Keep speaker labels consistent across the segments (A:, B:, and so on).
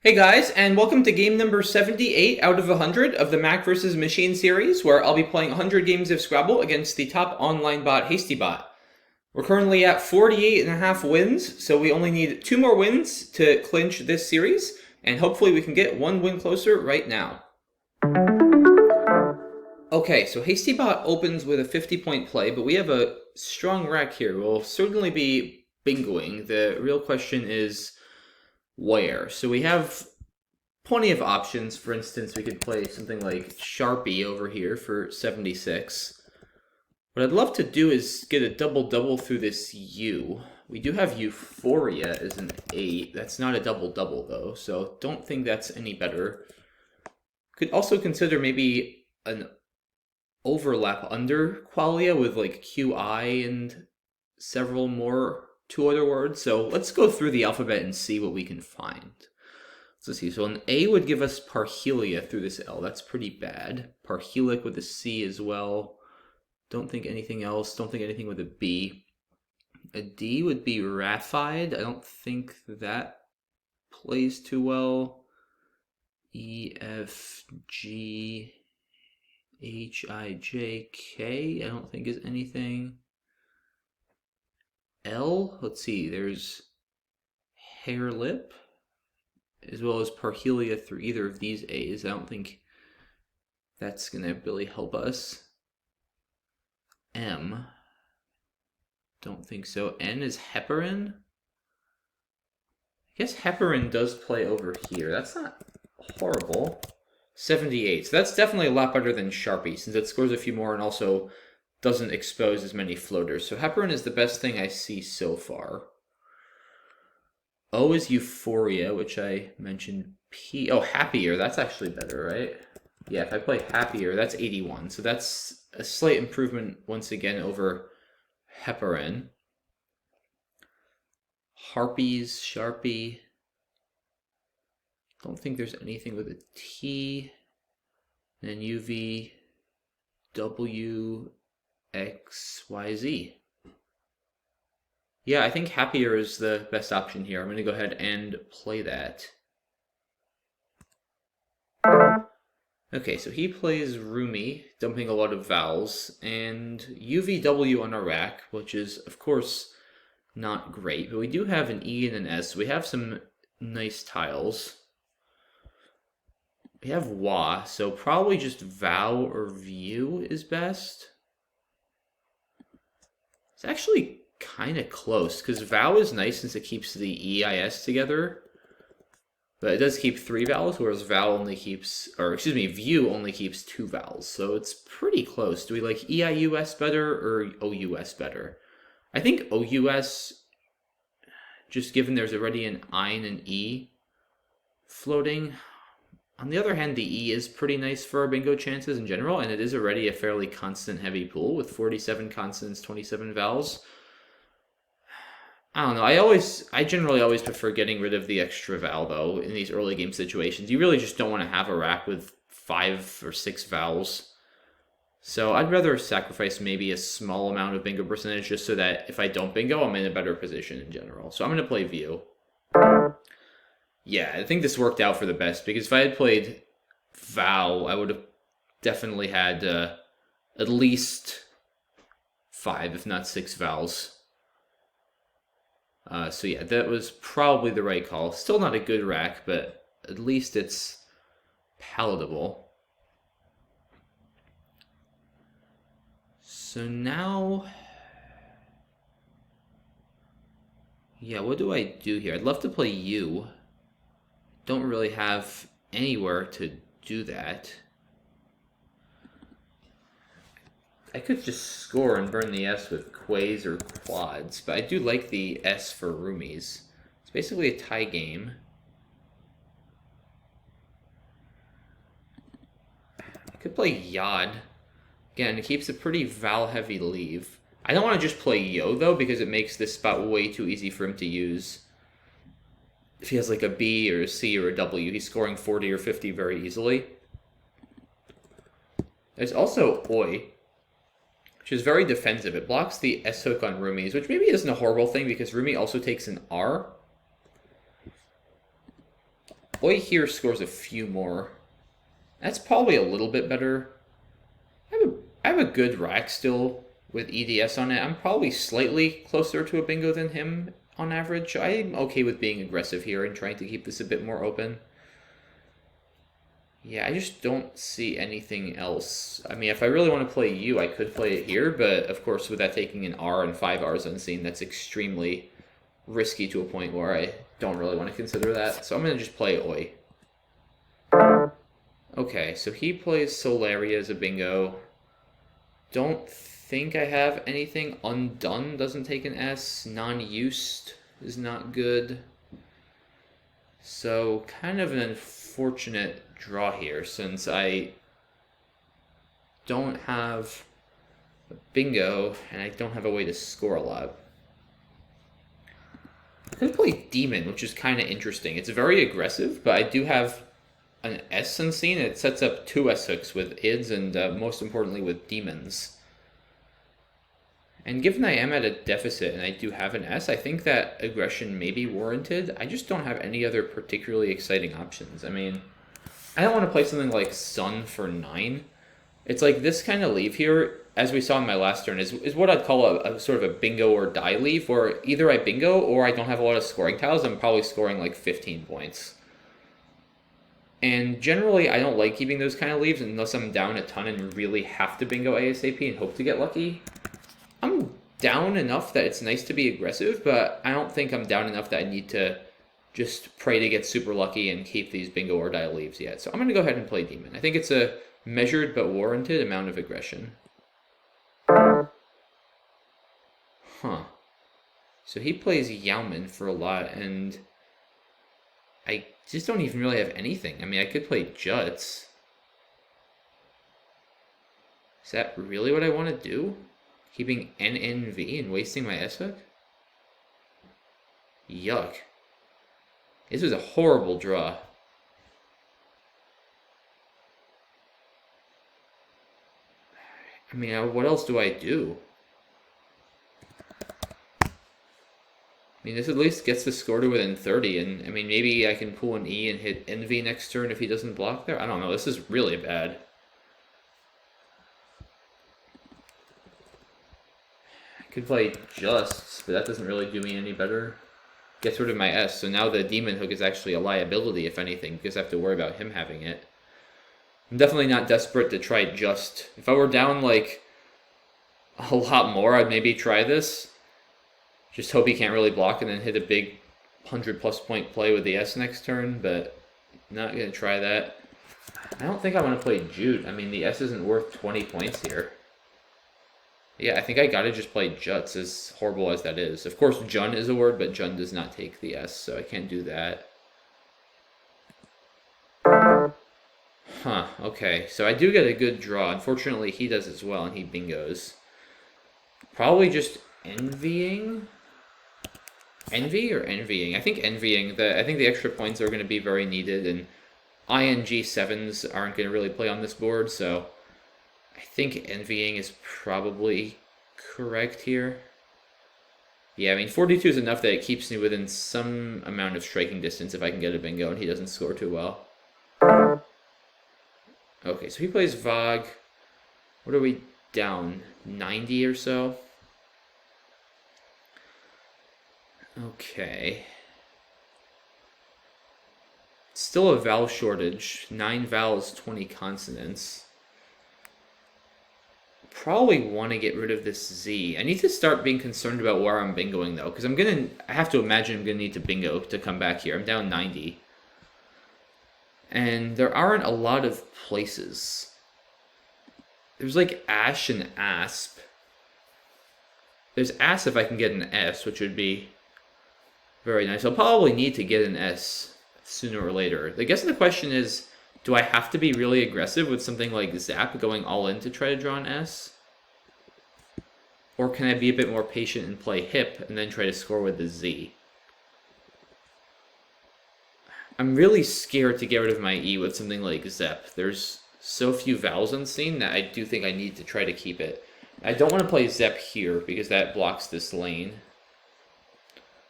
A: Hey guys, and welcome to game number 78 out of 100 of the Mack vs. Machine series, where I'll be playing 100 games of Scrabble against the top online bot, HastyBot. We're currently at 48.5 wins, so we only need 2 more wins to clinch this series, and hopefully we can get 1 win closer right now. Okay, so HastyBot opens with a 50-point play, but we have a strong rack here. We'll certainly be bingoing. The real question is where. So we have plenty of options. For instance, we could play something like Sharpie over here for 76. What I'd love to do is get a double-double through this U. We do have Euphoria as an 8. That's not a double-double, though, so don't think that's any better. Could also consider maybe an overlap under Qualia with like QI and several more two other words. So let's go through the alphabet and see what we can find. So let's see. So an A would give us parhelia through this L. That's pretty bad. Parhelic with a C as well. Don't think anything else. Don't think anything with a B. A D would be raffied. I don't think that plays too well. E, F, G, H, I, J, K. I don't think is anything. L, let's see, there's hair lip, as well as parhelia through either of these A's. I don't think that's going to really help us. M, don't think so. N is heparin. I guess heparin does play over here. That's not horrible. 78, so that's definitely a lot better than Sharpie, since it scores a few more and also doesn't expose as many floaters. So heparin is the best thing I see so far. O is Euphoria, which I mentioned. P, oh, Happier, that's actually better, right? Yeah, if I play Happier, that's 81. So that's a slight improvement once again over heparin. Harpies, Sharpie. Don't think there's anything with a T. And then UV, W, X, Y, Z. Yeah, I think Happier is the best option here. I'm going to go ahead and play that. Okay, so he plays Roomy, dumping a lot of vowels, and UVW on our rack, which is, of course, not great. But we do have an E and an S, so we have some nice tiles. We have Wa, so probably just Vow or View is best. It's actually kind of close, because Vow is nice since it keeps the EIS together. But it does keep 3 vowels, whereas Vow only keeps, or excuse me, View only keeps 2 vowels. So it's pretty close. Do we like EIUS better or OUS better? I think OUS, just given there's already an I and an E floating. On the other hand, the E is pretty nice for our bingo chances in general, and it is already a fairly constant heavy pool with 47 consonants, 27 vowels. I don't know, I generally always prefer getting rid of the extra vowel, though, in these early game situations. You really just don't want to have a rack with 5 or 6 vowels. So I'd rather sacrifice maybe a small amount of bingo percentage just so that if I don't bingo, I'm in a better position in general. So I'm going to play View. Yeah, I think this worked out for the best, because if I had played Vow, I would have definitely had at least 5, if not 6 vowels. So yeah, that was probably the right call. Still not a good rack, but at least it's palatable. So now, yeah, what do I do here? I'd love to play U. Don't really have anywhere to do that. I could just score and burn the S with quays or quads, but I do like the S for roomies. It's basically a tie game. I could play Yod. Again, it keeps a pretty vowel-heavy leave. I don't want to just play Yo, though, because it makes this spot way too easy for him to use. If he has like a B or a C or a W, he's scoring 40 or 50 very easily. There's also Oi, which is very defensive. It blocks the S hook on roomies, which maybe isn't a horrible thing because roomie also takes an R. Oi here scores a few more. That's probably a little bit better. I have a good rack still with EDS on it. I'm probably slightly closer to a bingo than him on average. I'm okay with being aggressive here and trying to keep this a bit more open. Yeah, I just don't see anything else. I mean, if I really want to play you, I could play it here, but of course, with that taking an R and 5 Rs unseen, that's extremely risky to a point where I don't really want to consider that. So I'm going to just play Oi. Okay, so he plays Solaria as a bingo. Don't think I have anything. Undone doesn't take an S. Non-used is not good. So kind of an unfortunate draw here since I don't have a bingo and I don't have a way to score a lot. I could play Demon, which is kind of interesting. It's very aggressive, but I do have an S unseen. It sets up 2 S hooks with IDs and most importantly with demons. And given I am at a deficit and I do have an S, I think that aggression may be warranted. I just don't have any other particularly exciting options. I mean, I don't want to play something like Sun for 9. It's like this kind of leave here, as we saw in my last turn, is what I'd call a sort of a bingo or die leave, where either I bingo or I don't have a lot of scoring tiles. I'm probably scoring like 15 points. And generally, I don't like keeping those kind of leaves unless I'm down a ton and really have to bingo ASAP and hope to get lucky. I'm down enough that it's nice to be aggressive, but I don't think I'm down enough that I need to just pray to get super lucky and keep these bingo or die leaves yet. So I'm going to go ahead and play Demon. I think it's a measured but warranted amount of aggression. Huh. So he plays Yauman for a lot, and I just don't even really have anything. I mean, I could play Juts. Is that really what I want to do? Keeping NNV and wasting my S hook? Yuck. This was a horrible draw. I mean, what else do I do? I mean, this at least gets the score to within 30, and I mean, maybe I can pull an E and hit NV next turn if he doesn't block there. I don't know. This is really bad. I could play Justs, but that doesn't really do me any better. Gets rid of my S, so now the Demon Hook is actually a liability, if anything, because I have to worry about him having it. I'm definitely not desperate to try Just. If I were down, like, a lot more, I'd maybe try this. Just hope he can't really block and then hit a big 100-plus point play with the S next turn, but not going to try that. I don't think I want to play Jute. I mean, the S isn't worth 20 points here. Yeah, I think I gotta just play Juts, as horrible as that is. Of course, Jun is a word, but Jun does not take the S, so I can't do that. Huh, okay. So I do get a good draw. Unfortunately, he does as well, and he bingos. Probably just envying? Envy or envying? I think envying. I think the extra points are going to be very needed, and ING7s aren't going to really play on this board, so I think envying is probably correct here. Yeah, I mean, 42 is enough that it keeps me within some amount of striking distance if I can get a bingo and he doesn't score too well. Okay, so he plays Vog. What are we down? 90 or so? Okay. Still a vowel shortage. 9 vowels, 20 consonants. Probably want to get rid of this Z. I need to start being concerned about where I'm bingoing, though, because I have to imagine I'm going to need to bingo to come back here. I'm down 90. And there aren't a lot of places. There's like Ash and Asp. There's Asp if I can get an S, which would be very nice. I'll probably need to get an S sooner or later. I guess the question is, do I have to be really aggressive with something like Zap going all in to try to draw an S? Or can I be a bit more patient and play Hip and then try to score with the Z? I'm really scared to get rid of my E with something like Zep. There's so few vowels unseen that I do think I need to try to keep it. I don't want to play Zep here because that blocks this lane.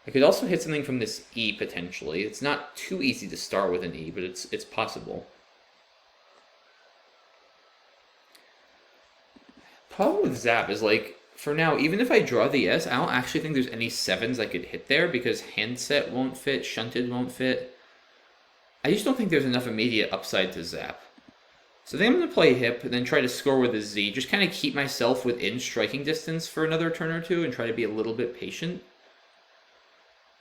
A: I could also hit something from this E, potentially. It's not too easy to start with an E, but it's possible. Problem with Zap is, like, for now, even if I draw the S, I don't actually think there's any 7s I could hit there, because Handset won't fit, Shunted won't fit. I just don't think there's enough immediate upside to Zap. So I think I'm going to play Hip, and then try to score with a Z. Just kind of keep myself within striking distance for another turn or two, and try to be a little bit patient.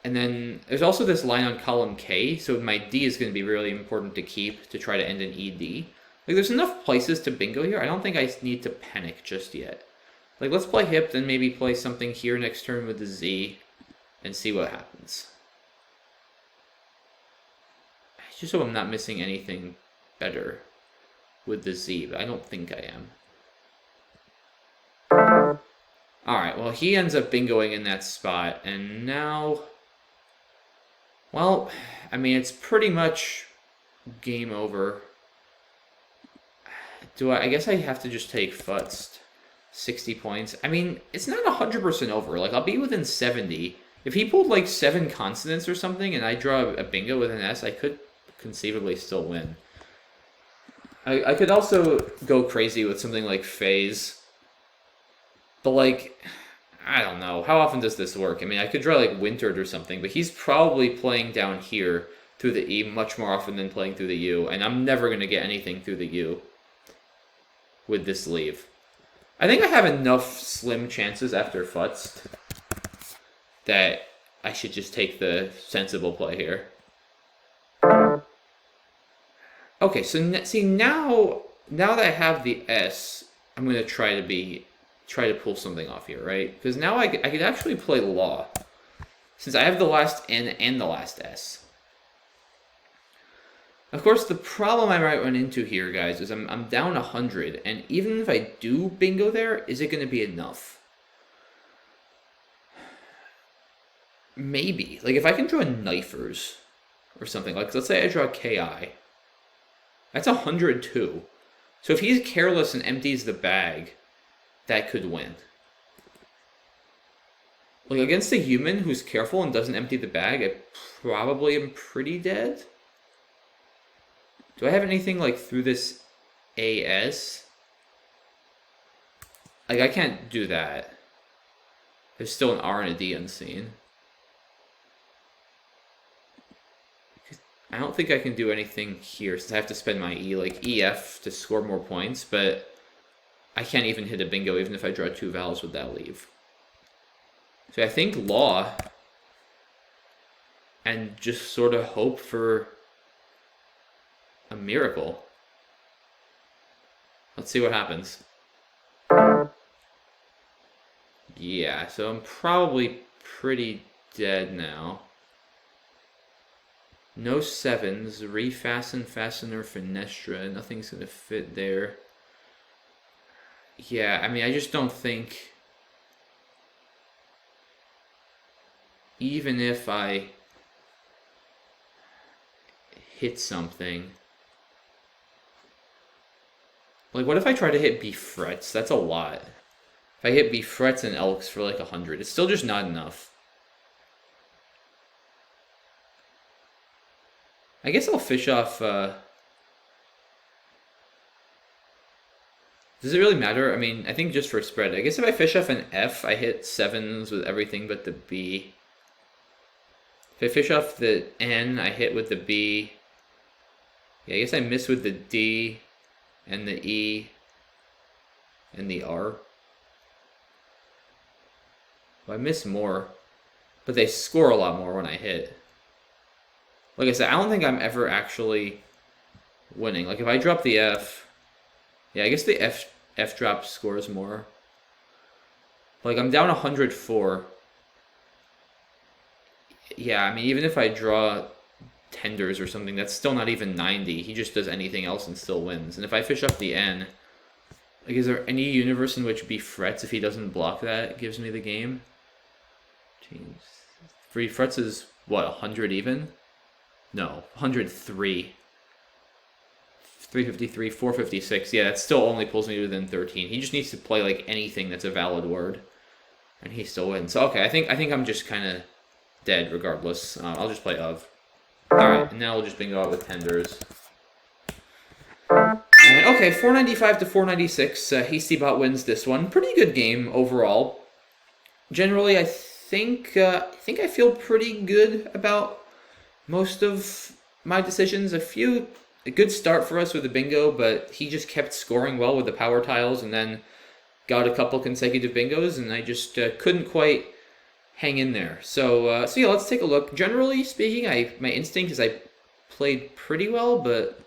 A: And then there's also this line on column K, so my D is going to be really important to keep to try to end an ED. Like, there's enough places to bingo here. I don't think I need to panic just yet. Like, let's play Hip, then maybe play something here next turn with the Z, and see what happens. I just hope I'm not missing anything better with the Z, but I don't think I am. Alright, well, he ends up bingoing in that spot, and now... Well, I mean, it's pretty much game over. I guess I have to just take Futzed. 60 points. I mean, it's not 100% over. Like, I'll be within 70. If he pulled, like, 7 consonants or something, and I draw a bingo with an S, I could conceivably still win. I could also go crazy with something like Phase. But, like, I don't know. How often does this work? I mean, I could draw, like, Wintered or something, but he's probably playing down here through the E much more often than playing through the U, and I'm never going to get anything through the U with this leave. I think I have enough slim chances after Futzed that I should just take the sensible play here. Okay, so see, now that I have the S, I'm going to try to pull something off here, right? Because now I could actually play Law, since I have the last N and the last S. Of course, the problem I might run into here, guys, is I'm down 100, and even if I do bingo there, is it going to be enough? Maybe. Like, if I can draw Knifers or something, like, let's say I draw KI, that's 102. So if he's careless and empties the bag, that could win. Like, against a human who's careful and doesn't empty the bag, I probably am pretty dead. Do I have anything, like, through this AS? Like, I can't do that. There's still an R and a D unseen. I don't think I can do anything here, since I have to spend my E, like, EF to score more points, but I can't even hit a bingo even if I draw 2 vowels with that leave. So I think Law, and just sort of hope for a miracle. Let's see what happens. Yeah, so I'm probably pretty dead now. No 7s, refasten, fastener, fenestra, nothing's gonna fit there. Yeah, I mean, I just don't think, even if I hit something, like, what if I try to hit B frets? That's a lot. If I hit B frets and Elks for like 100, it's still just not enough. I guess I'll fish off, does it really matter? I mean, I think just for spread. I guess if I fish off an F, I hit 7s with everything but the B. If I fish off the N, I hit with the B. Yeah, I guess I miss with the D and the E and the R. Well, I miss more, but they score a lot more when I hit. Like I said, I don't think I'm ever actually winning. Like, if I drop the F, yeah, I guess the F drop scores more. Like, I'm down 104. Yeah, I mean, even if I draw Tenders or something, that's still not even 90. He just does anything else and still wins. And if I fish up the N, like, is there any universe in which B frets if he doesn't block that gives me the game? Jeez. 3 frets is, what, 100 even? No, 103. 353, 456. Yeah, that still only pulls me within 13. He just needs to play, like, anything that's a valid word, and he still wins. So, okay, I think I'm just kind of dead regardless. I'll just play of. Alright, and now we'll just bingo out with tenders. And okay, 495 to 496. HastyBot wins this one. Pretty good game overall. Generally, I think I feel pretty good about most of my decisions. A good start for us with the bingo, but he just kept scoring well with the power tiles, and then got a couple consecutive bingos, and I just couldn't quite hang in there. So yeah, let's take a look. Generally speaking, my instinct is I played pretty well, but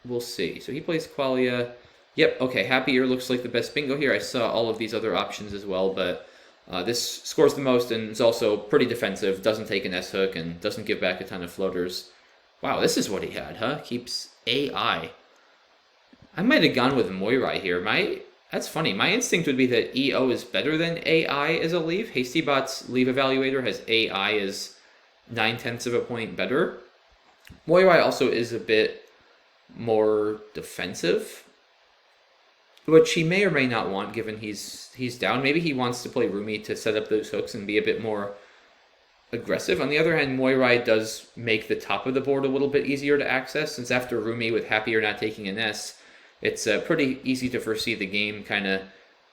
A: we'll see. So he plays Qualia. Yep, okay, Happier looks like the best bingo here. I saw all of these other options as well, but this scores the most and is also pretty defensive, doesn't take an S-hook, and doesn't give back a ton of floaters. Wow, this is what he had, huh? Keeps AI. I might have gone with Moirai here. That's funny. My instinct would be that EO is better than AI as a leave. HastyBot's leave evaluator has AI as 9/10 of a point better. Moirai also is a bit more defensive, which he may or may not want given he's down. Maybe he wants to play Rumi to set up those hooks and be a bit more aggressive. On the other hand, Moirai does make the top of the board a little bit easier to access, since after Rumi with Happier not taking an S, it's pretty easy to foresee the game kind of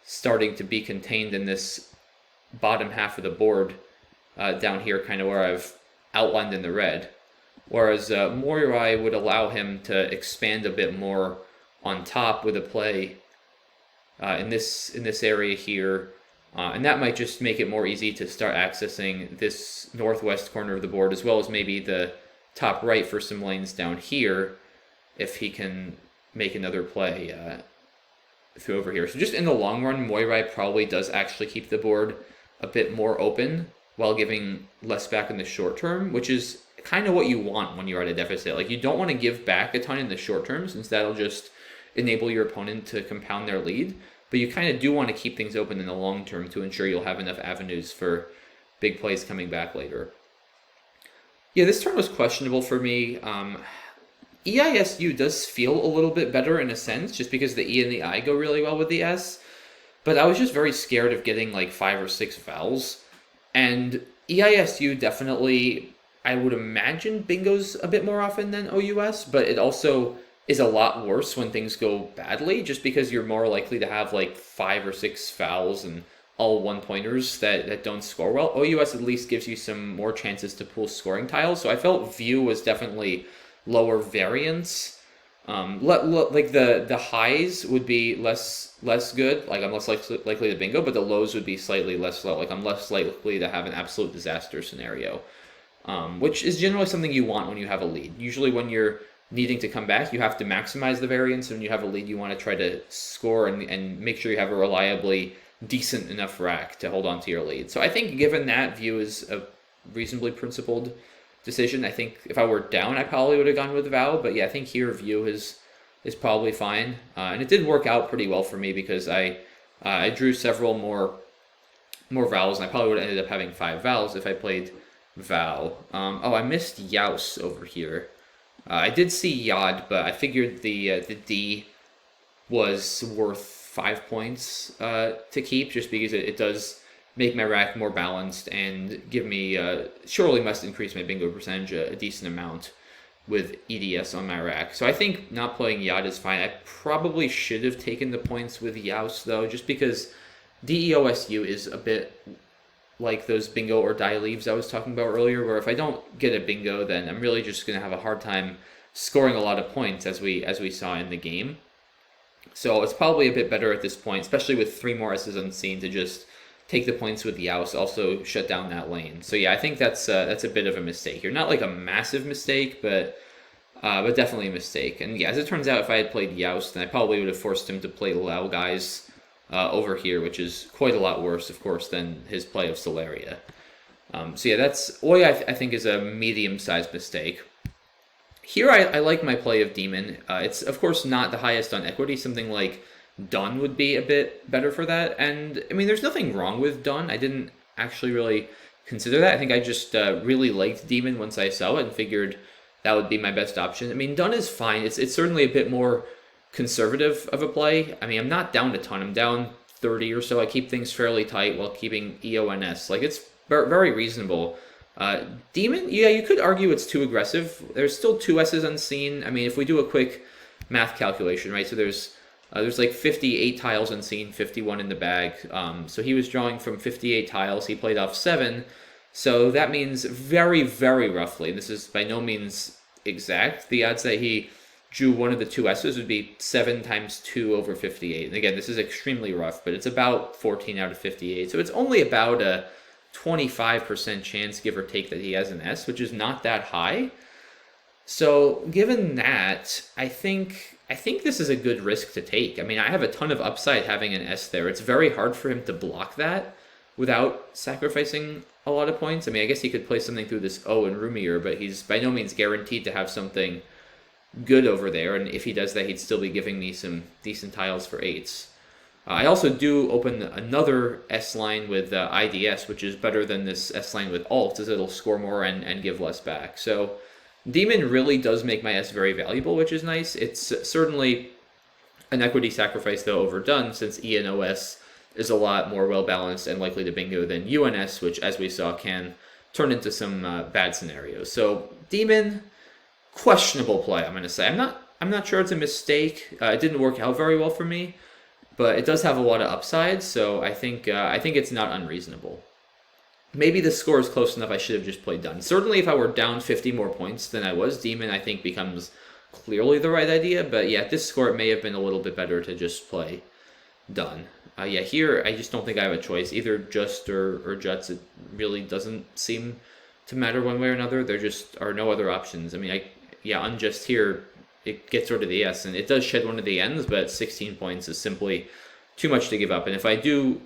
A: starting to be contained in this bottom half of the board down here, kind of where I've outlined in the red. Whereas Moirai would allow him to expand a bit more on top with a play in this area here. And that might just make it more easy to start accessing this northwest corner of the board, as well as maybe the top right for some lanes down here, if he can make another play through over here. So just in the long run, Moirai probably does actually keep the board a bit more open while giving less back in the short term, which is kind of what you want when you're at a deficit. Like, you don't want to give back a ton in the short term, since that'll just enable your opponent to compound their lead. But you kind of do want to keep things open in the long term to ensure you'll have enough avenues for big plays coming back later. Yeah, this turn was questionable for me. EISU does feel a little bit better in a sense, just because the E and the I go really well with the S. But I was just very scared of getting like 5 or 6 vowels. And EISU definitely, I would imagine, bingos a bit more often than OUS, but it also is a lot worse when things go badly, just because you're more likely to have like 5 or 6 fouls and all one-pointers that don't score well. OUS at least gives you some more chances to pull scoring tiles, so I felt View was definitely lower variance. Like the highs would be less good, like I'm less likely to bingo, but the lows would be slightly less low, like I'm less likely to have an absolute disaster scenario, which is generally something you want when you have a lead. Usually when you're needing to come back, you have to maximize the variance. When you have a lead, you want to try to score and make sure you have a reliably decent enough rack to hold on to your lead. So I think given that, View is a reasonably principled decision. I think if I were down, I probably would have gone with Vow, but yeah, I think here View is probably fine. And it did work out pretty well for me because I drew several more vowels, and I probably would have ended up having 5 vowels if I played Vow. Oh, I missed Yaus over here. I did see Yod, but I figured the D was worth 5 points to keep, just because it does make my rack more balanced and give me, surely must increase my bingo percentage a decent amount with EDS on my rack. So I think not playing Yod is fine. I probably should have taken the points with Yaus, though, just because DEOSU is a bit like those bingo or die leaves I was talking about earlier, where if I don't get a bingo, then I'm really just going to have a hard time scoring a lot of points, as we saw in the game. So it's probably a bit better at this point, especially with 3 more S's unseen, to just take the points with Yaus, also shut down that lane. So yeah, I think that's a bit of a mistake here. Not like a massive mistake, but definitely a mistake. And yeah, as it turns out, if I had played Yaus, then I probably would have forced him to play Lao guys over here, which is quite a lot worse, of course, than his play of Solaria. So yeah, that's Oi, I think, is a medium-sized mistake. Here I like my play of Demon. It's, of course, not the highest on equity. Something like Dun would be a bit better for that. And, I mean, there's nothing wrong with Dun. I didn't actually really consider that. I think I just really liked Demon once I saw it and figured that would be my best option. I mean, Dun is fine. It's certainly a bit more conservative of a play. I mean, I'm not down a ton. I'm down 30 or so. I keep things fairly tight while keeping EONS. Like, it's very reasonable. Demon, yeah, you could argue it's too aggressive. There's still two S's unseen. I mean, if we do a quick math calculation, right? So there's like 58 tiles unseen, 51 in the bag. So he was drawing from 58 tiles. He played off 7. So that means very, very roughly, this is by no means exact, the odds that he drew one of the two S's would be 7 times 2 over 58. And again, this is extremely rough, but it's about 14 out of 58. So it's only about a 25% chance, give or take, that he has an S, which is not that high. So given that, I think this is a good risk to take. I mean, I have a ton of upside having an S there. It's very hard for him to block that without sacrificing a lot of points. I mean, I guess he could play something through this O and Roomier, but he's by no means guaranteed to have something good over there. And if he does that, he'd still be giving me some decent tiles for 8s. I also do open another S line with IDS, which is better than this S line with Alt, as it'll score more and give less back. So Demon really does make my S very valuable, which is nice. It's certainly an equity sacrifice, though, overdone, since E and OS is a lot more well-balanced and likely to bingo than UNS, which, as we saw, can turn into some bad scenarios. So Demon, questionable play, I'm going to say. I'm not sure it's a mistake. It didn't work out very well for me, but it does have a lot of upside, so I think it's not unreasonable. Maybe the score is close enough I should have just played Done. Certainly if I were down 50 more points than I was, Demon, I think, becomes clearly the right idea, but yeah, at this score it may have been a little bit better to just play Done. Yeah, here I just don't think I have a choice. Either Just or Juts, it really doesn't seem to matter one way or another. There just are no other options. I mean, Unjust here, it gets rid of the S, and it does shed one of the ends, but 16 points is simply too much to give up. And if I do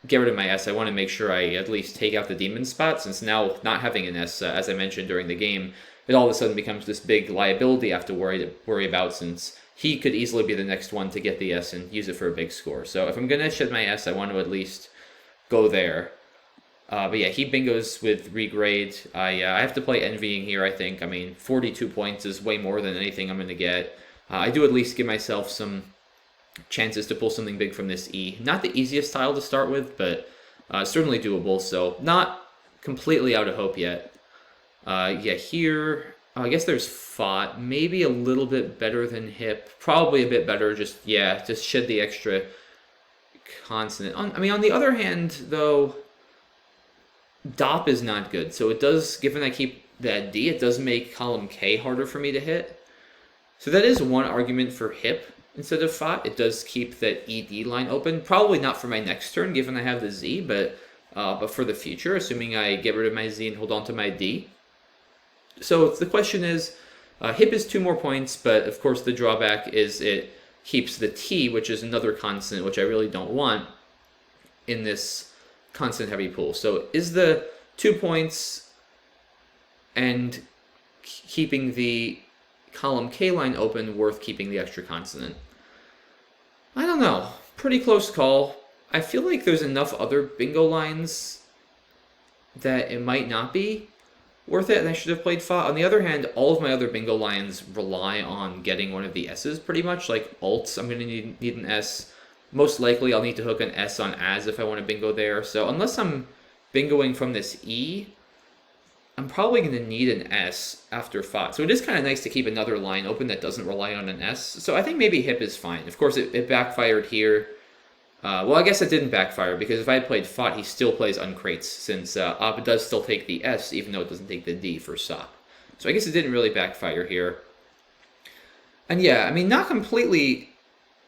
A: get rid of my S, I want to make sure I at least take out the Demon spot, since now not having an S, as I mentioned during the game, it all of a sudden becomes this big liability I have to worry about, since he could easily be the next one to get the S and use it for a big score. So if I'm going to shed my S, I want to at least go there. But yeah, he bingos with Regrade. I have to play Envying here, I think. I mean, 42 points is way more than anything I'm going to get. I do at least give myself some chances to pull something big from this E. Not the easiest tile to start with, but certainly doable. So not completely out of hope yet. Yeah, here, I guess there's Fought. Maybe a little bit better than Hip. Probably a bit better. Just shed the extra consonant. I mean, on the other hand, though, Dop is not good. So it does, given I keep that D, it does make column K harder for me to hit. So that is one argument for Hip instead of Fought. It does keep that ED line open. Probably not for my next turn, given I have the Z, but for the future, assuming I get rid of my Z and hold on to my D. So the question is, Hip is 2 more points, but of course the drawback is it keeps the T, which is another consonant, which I really don't want in this consonant heavy pool. So is the 2 points and keeping the column K line open worth keeping the extra consonant? I don't know. Pretty close call. I feel like there's enough other bingo lines that it might not be worth it, and I should have played Fa. On the other hand, all of my other bingo lines rely on getting one of the S's pretty much. Like Alts, I'm going to need an S. Most likely I'll need to hook an S on As if I want to bingo there. So unless I'm bingoing from this E, I'm probably going to need an S after Fa. So it is kind of nice to keep another line open that doesn't rely on an S. So I think maybe Hip is fine. Of course, it backfired here. Well, I guess it didn't backfire, because if I had played Fought, he still plays Uncrates, since Op does still take the S, even though it doesn't take the D for Sop. So I guess it didn't really backfire here. And yeah, I mean, not completely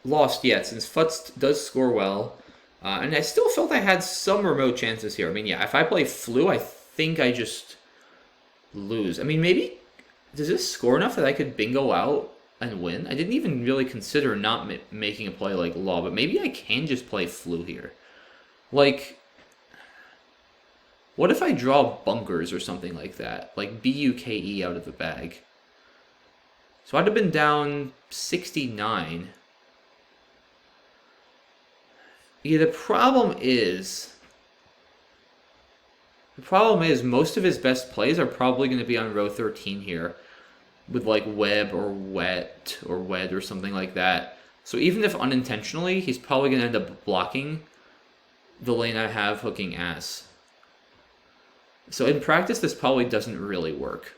A: lost yet, since Futz does score well. And I still felt I had some remote chances here. I mean, yeah, if I play Flu, I think I just lose. I mean, maybe, does this score enough that I could bingo out and win? I didn't even really consider not making a play like Law, but maybe I can just play Flu here. Like, what if I draw Bunkers or something like that? Like Buke out of the bag. So I'd have been down 69. Yeah, the problem is most of his best plays are probably going to be on row 13 here, with like Web or Wet or Wed or something like that. So even if unintentionally, he's probably going to end up blocking the lane I have hooking Ass. So in practice, this probably doesn't really work.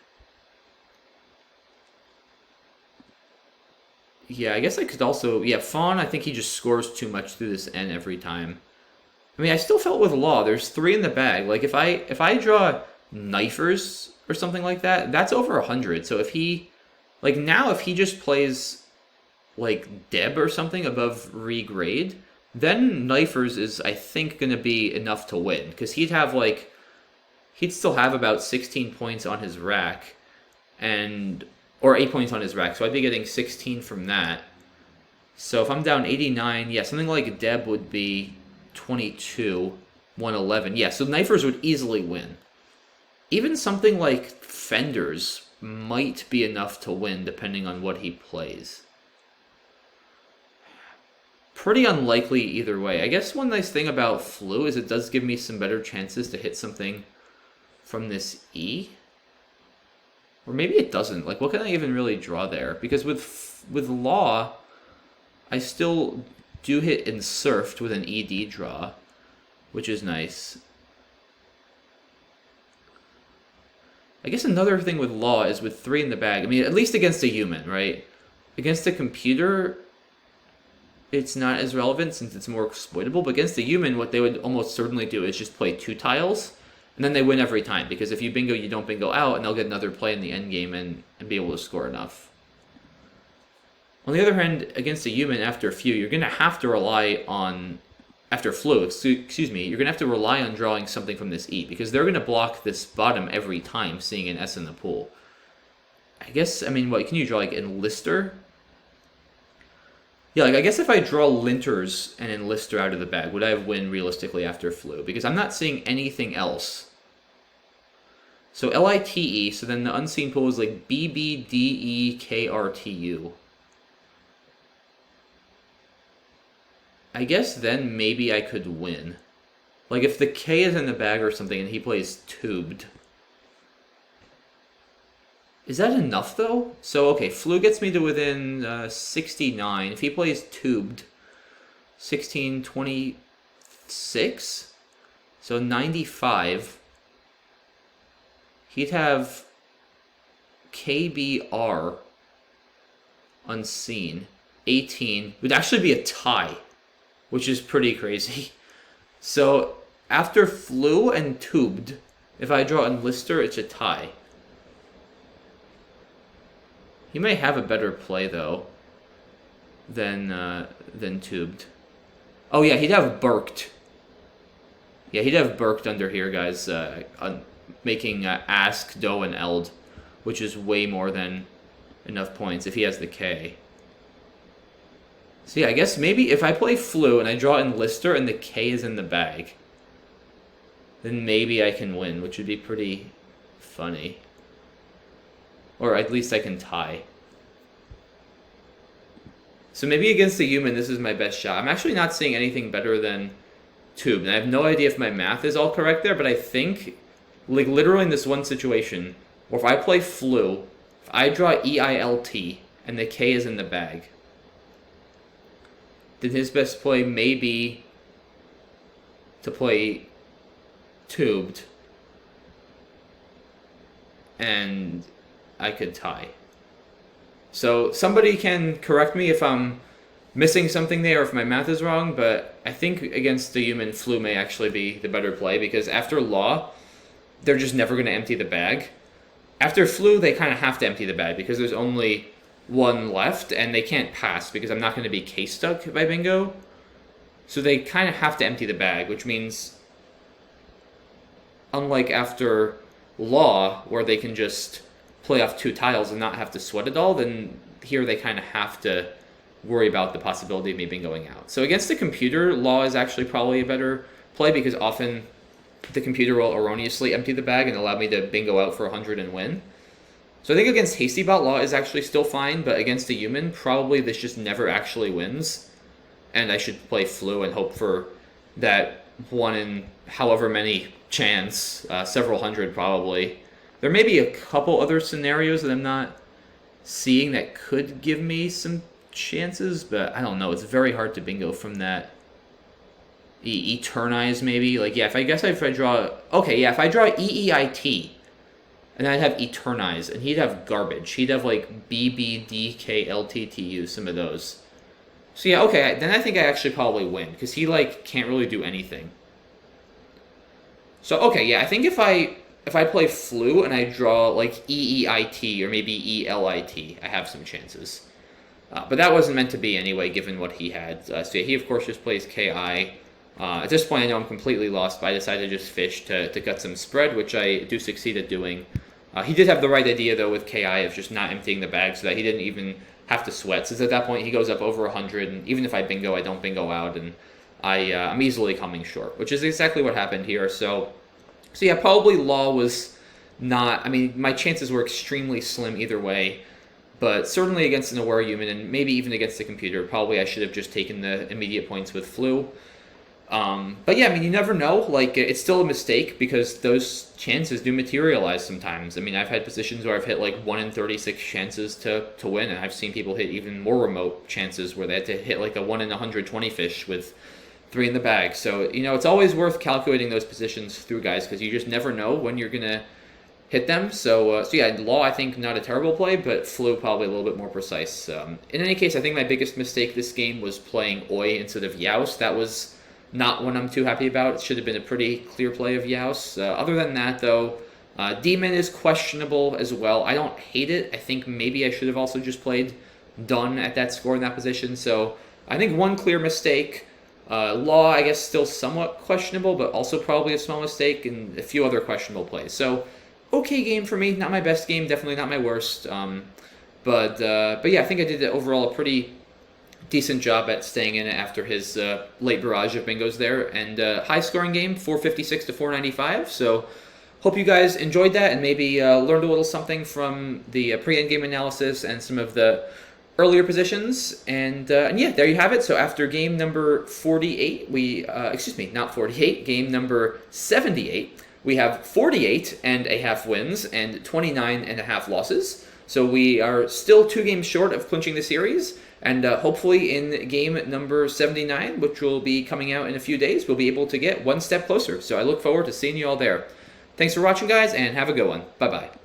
A: Yeah, I guess I could also... Yeah, Fawn, I think he just scores too much through this N every time. I mean, I still felt with Law, there's 3 in the bag. Like, if I draw Knifers or something like that, that's over 100. So if he... Like, now if he just plays, like, Deb or something above regrade, then Knifers is, I think, going to be enough to win. Because he'd have, like... He'd still have about 16 points on his rack. Or 8 points on his rack, so I'd be getting 16 from that. So if I'm down 89, yeah, something like Deb would be 22, 111. Yeah, so Knifers would easily win. Even something like Fenders might be enough to win, depending on what he plays. Pretty unlikely either way. I guess one nice thing about Flu is it does give me some better chances to hit something from this E. Or maybe it doesn't. Like, what can I even really draw there? Because with Law, I still do hit Insurfed with an ED draw, which is nice. I guess another thing with Law is with 3 in the bag. I mean, at least against a human, right? Against a computer, it's not as relevant since it's more exploitable. But against a human, what they would almost certainly do is just play 2 tiles. And then they win every time, because if you bingo, you don't bingo out, and they'll get another play in the endgame and be able to score enough. On the other hand, against a human, after a few, you're going to have to rely on... After Flu, excuse me, you're going to have to rely on drawing something from this E, because they're going to block this bottom every time, seeing an S in the pool. I guess, I mean, what can you draw, like, Enlister? Yeah, like, I guess if I draw Linters and Enlister out of the bag, would I win realistically after Flu? Because I'm not seeing anything else. So Lite, so then the unseen pool is like BBDEKRTU. I guess then maybe I could win. Like if the K is in the bag or something and he plays Tubed. Is that enough though? So okay, Flu gets me to within 69. If he plays Tubed, 16, 26. So 95. He'd have KBR unseen. 18 would actually be a tie, which is pretty crazy. So after Flu and Tubed, if I draw Enlister, it's a tie. He may have a better play though than Tubed. Oh yeah, he'd have Burked. Yeah, he'd have Burked under here, guys. Making Ask, Do, and Eld, which is way more than enough points if he has the K. So yeah, I guess maybe if I play Flu and I draw Enlister and the K is in the bag, then maybe I can win, which would be pretty funny. Or at least I can tie. So maybe against the human, this is my best shot. I'm actually not seeing anything better than Tube, and I have no idea if my math is all correct there, but I think, like literally in this one situation, or if I play Flu, if I draw EILT and the K is in the bag, then his best play may be to play Tubed, and I could tie. So somebody can correct me if I'm missing something there or if my math is wrong, but I think against the human, Flu may actually be the better play, because after Law, they're just never going to empty the bag. After Flu, they kind of have to empty the bag because there's only one left, and they can't pass because I'm not going to be case-stuck by bingo. So they kind of have to empty the bag, which means, unlike after Law, where they can just play off 2 tiles and not have to sweat it all, then here they kind of have to worry about the possibility of me bingoing out. So against the computer, Law is actually probably a better play, because often the computer will erroneously empty the bag and allow me to bingo out for 100 and win. So I think against HastyBot, Law is actually still fine, but against a human, probably this just never actually wins. And I should play Flu and hope for that 1 in however many chance, several hundred probably. There may be a couple other scenarios that I'm not seeing that could give me some chances, but I don't know. It's very hard to bingo from that Eternize maybe. Like, yeah, if I draw... Okay, yeah, if I draw EEIT, and I'd have Eternize, and he'd have garbage. He'd have, like, BBDKLTTU, some of those. So, yeah, okay, then I think I actually probably win, because he, like, can't really do anything. So, okay, yeah, I think if I play Flu and I draw, like, EEIT or maybe ELIT, I have some chances. But that wasn't meant to be anyway, given what he had. So yeah, he, of course, just plays KI. At this point, I know I'm completely lost, but I decided to just fish to cut some spread, which I do succeed at doing. He did have the right idea, though, with KI of just not emptying the bag so that he didn't even have to sweat, since at that point he goes up over 100, and even if I bingo, I don't bingo out, and I'm easily coming short, which is exactly what happened here. So yeah, probably Law was not... I mean, my chances were extremely slim either way, but certainly against an aware human, and maybe even against the computer, probably I should have just taken the immediate points with Flu. But yeah, I mean, you never know. Like, it's still a mistake because those chances do materialize sometimes. I mean, I've had positions where I've hit like 1 in 36 chances to win, and I've seen people hit even more remote chances where they had to hit like a 1 in 120 fish with 3 in the bag. So, you know, it's always worth calculating those positions through, guys, because you just never know when you're going to hit them. So yeah, Law, I think, not a terrible play, but Flu probably a little bit more precise. In any case, I think my biggest mistake this game was playing Oi instead of Yaus. That was not one I'm too happy about. It should have been a pretty clear play of Yaus. Other than that, though, Demon is questionable as well. I don't hate it. I think maybe I should have also just played Dun at that score in that position. So I think one clear mistake. Law, I guess, still somewhat questionable, but also probably a small mistake, and a few other questionable plays. So okay game for me. Not my best game. Definitely not my worst. But yeah, I think I did overall a pretty decent job at staying in it after his late barrage of bingos there. And high scoring game, 456 to 495. So hope you guys enjoyed that and maybe learned a little something from the pre-endgame analysis and some of the earlier positions. And yeah, there you have it. So after game number 48, excuse me, not 48, game number 78, we have 48 and a half wins and 29 and a half losses. So we are still 2 games short of clinching the series. And hopefully in game number 79, which will be coming out in a few days, we'll be able to get one step closer. So I look forward to seeing you all there. Thanks for watching, guys, and have a good one. Bye-bye.